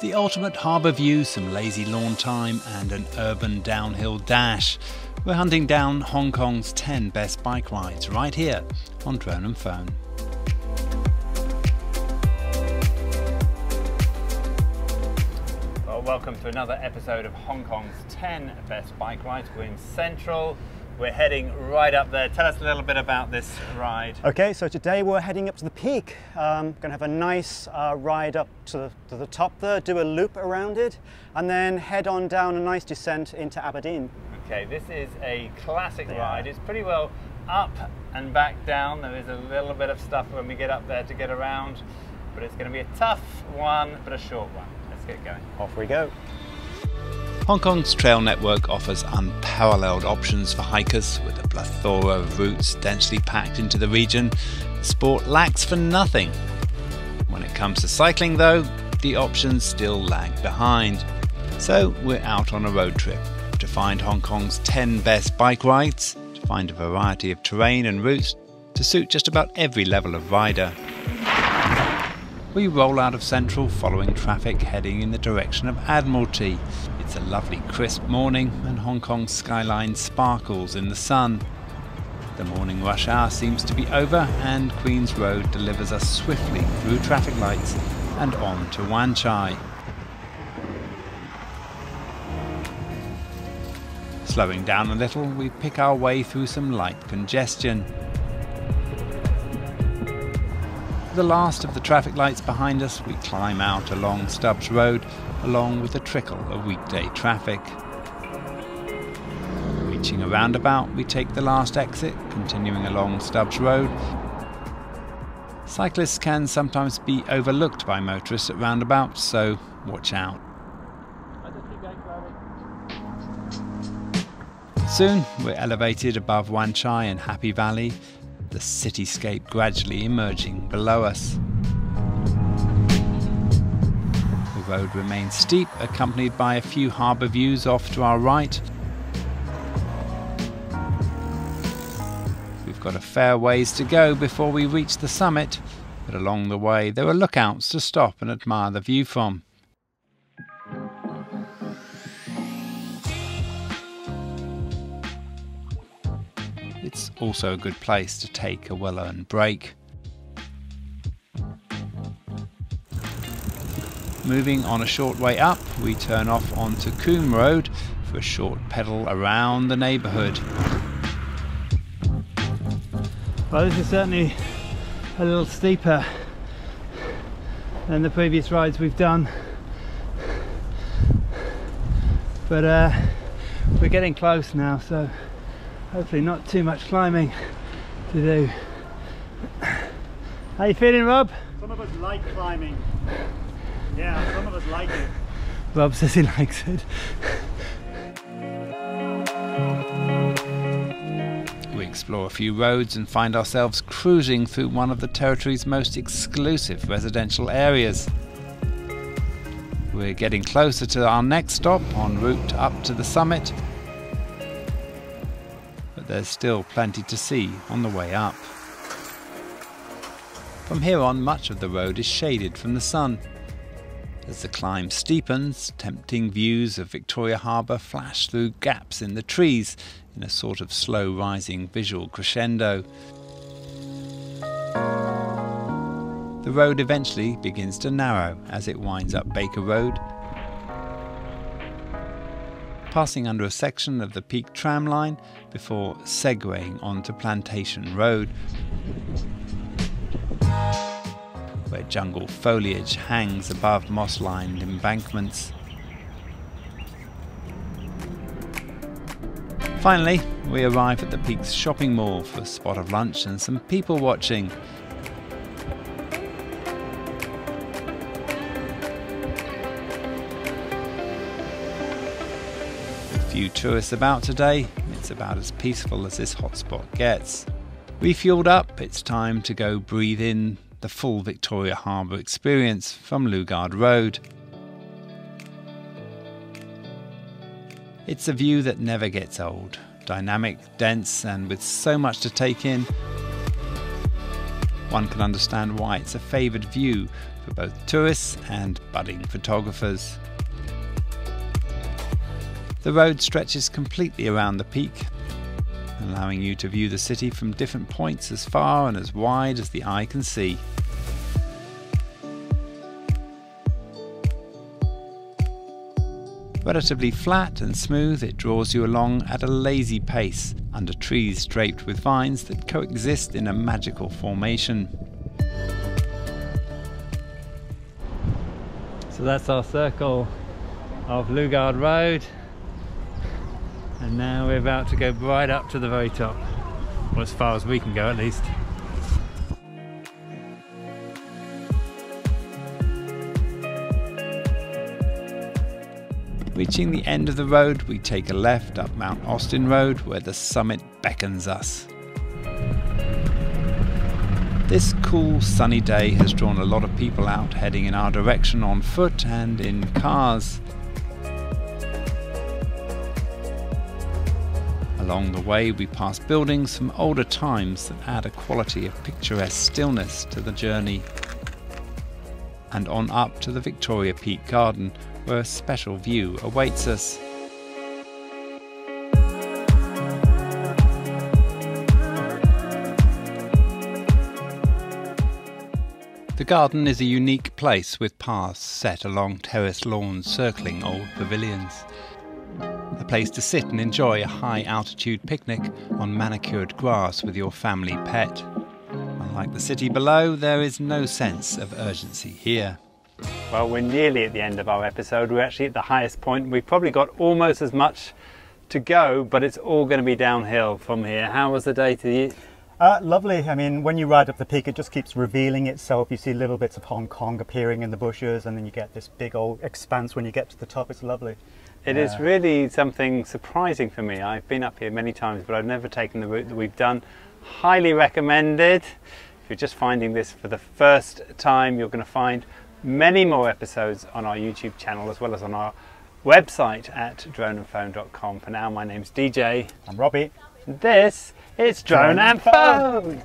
The ultimate harbour view, some lazy lawn time and an urban downhill dash. We're hunting down Hong Kong's 10 best bike rides right here on Drone and Phone. Well, welcome to another episode of Hong Kong's 10 best bike rides. We're in Central. We're heading right up there. Tell us a little bit about this ride. Okay, so today we're heading up to the peak. Going to have a nice ride up to the top there, do a loop around it, and then head on down a nice descent into Aberdeen. Okay, this is a classic ride. It's pretty well up and back down. There is a little bit of stuff when we get up there to get around, but it's going to be a tough one, but a short one. Let's get going. Off we go. Hong Kong's trail network offers unparalleled options for hikers with a plethora of routes densely packed into the region. The sport lacks for nothing. When it comes to cycling though, the options still lag behind. So we're out on a road trip to find Hong Kong's 10 best bike rides, to find a variety of terrain and routes to suit just about every level of rider. We roll out of Central following traffic heading in the direction of Admiralty. It's a lovely crisp morning and Hong Kong's skyline sparkles in the sun. The morning rush hour seems to be over and Queen's Road delivers us swiftly through traffic lights and on to Wan Chai. Slowing down a little, we pick our way through some light congestion. The last of the traffic lights behind us, we climb out along Stubbs Road, along with a trickle of weekday traffic. Reaching a roundabout, we take the last exit, continuing along Stubbs Road. Cyclists can sometimes be overlooked by motorists at roundabouts, so watch out. Soon, we're elevated above Wan Chai and Happy Valley, the cityscape gradually emerging below us. The road remains steep, accompanied by a few harbour views off to our right. We've got a fair ways to go before we reach the summit, but along the way there are lookouts to stop and admire the view from. It's also a good place to take a well-earned break. Moving on a short way up, we turn off onto Coombe Road for a short pedal around the neighbourhood. Well, this is certainly a little steeper than the previous rides we've done, but we're getting close now, so hopefully not too much climbing to do. How you feeling, Rob? Some of us like climbing. Yeah, some of us like it. Rob says he likes it. We explore a few roads and find ourselves cruising through one of the territory's most exclusive residential areas. We're getting closer to our next stop en route up to the summit. There's still plenty to see on the way up. From here on, much of the road is shaded from the sun. As the climb steepens, tempting views of Victoria Harbour flash through gaps in the trees in a sort of slow rising visual crescendo. The road eventually begins to narrow as it winds up Baker Road, passing under a section of the Peak tram line before segueing onto Plantation Road, where jungle foliage hangs above moss-lined embankments. Finally, we arrive at the Peak's shopping mall for a spot of lunch and some people watching. Few tourists about today, it's about as peaceful as this hotspot gets. Refueled up, it's time to go breathe in the full Victoria Harbour experience from Lugard Road. It's a view that never gets old, dynamic, dense and with so much to take in. one can understand why it's a favoured view for both tourists and budding photographers. The road stretches completely around the peak, allowing you to view the city from different points as far and as wide as the eye can see. Relatively flat and smooth, it draws you along at a lazy pace under trees draped with vines that coexist in a magical formation. So that's our circle of Lugard Road, and now we're about to go right up to the very top, or as far as we can go at least. Reaching the end of the road, we take a left up Mount Austin Road, where the summit beckons us. This cool sunny day has drawn a lot of people out heading in our direction on foot and in cars. Along the way we pass buildings from older times that add a quality of picturesque stillness to the journey. And on up to the Victoria Peak Garden, where a special view awaits us. The garden is a unique place with paths set along terraced lawns circling old pavilions. A place to sit and enjoy a high-altitude picnic on manicured grass with your family pet. Unlike the city below, there is no sense of urgency here. Well, we're nearly at the end of our episode. We're actually at the highest point. We've probably got almost as much to go, but it's all going to be downhill from here. How was the day to you? Lovely. I mean, when you ride up the peak, it just keeps revealing itself. You see little bits of Hong Kong appearing in the bushes, and then you get this big old expanse when you get to the top. It's lovely. It is really something surprising for me. I've been up here many times, but I've never taken the route that we've done. Highly recommended. If you're just finding this for the first time, you're going to find many more episodes on our YouTube channel as well as on our website at droneandphone.com. For now, my name's DJ. I'm Robbie. This is Drone and Phone.